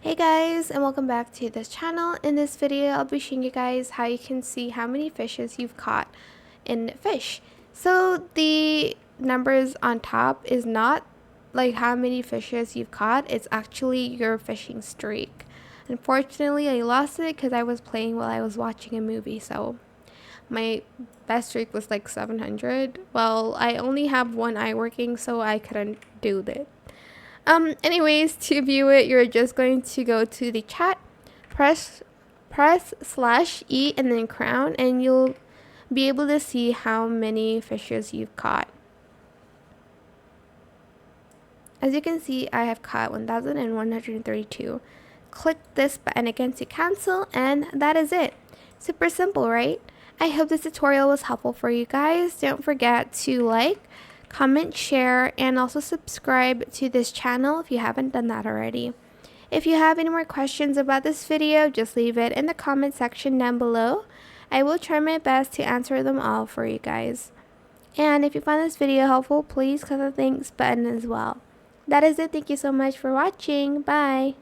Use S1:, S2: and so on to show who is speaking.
S1: Hey guys, and welcome back to this channel. In this video, I'll be showing you guys how you can see how many fishes you've caught in Fish. So the numbers on top is not like how many fishes you've caught, it's actually your fishing streak. Unfortunately, I lost it because I was playing while I was watching a movie, so my best streak was like 700. Well, I only have one eye working, so I couldn't do that. Anyways, to view it, you're just going to go to the chat, press /E and then crown, and you'll be able to see how many fishes you've caught. As you can see, I have caught 1,132. Click this button again to cancel, and that is it. Super simple, right? I hope this tutorial was helpful for you guys. Don't forget to like, comment, share, and also subscribe to this channel if you haven't done that already. If you have any more questions about this video, just leave it in the comment section down below. I will try my best to answer them all for you guys. And if you found this video helpful, please click the thanks button as well. That is it. Thank you so much for watching. Bye.